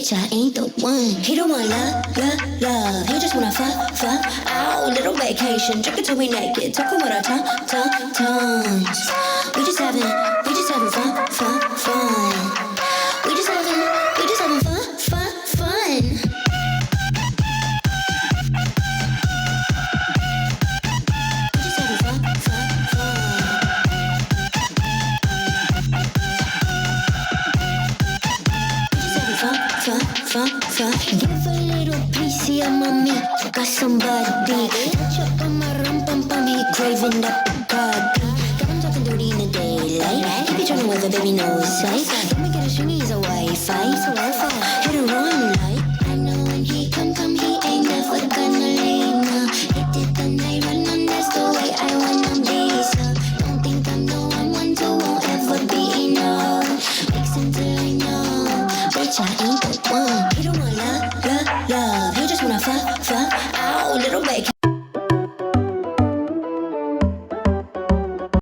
bitch, I ain't the one. He don't want love. He just wanna fuck. Oh, little vacation. Drink it till we naked. Talking with our tongues. We just having fun. We just having fun. Give a little piece of my meat. Got somebody. Touch up on my rum pum pum. He craving that Bacardi. Got him talking dirty in the daylight. He be trying to weather, baby, no sight. Don't make it a string, he's a Wi-Fi.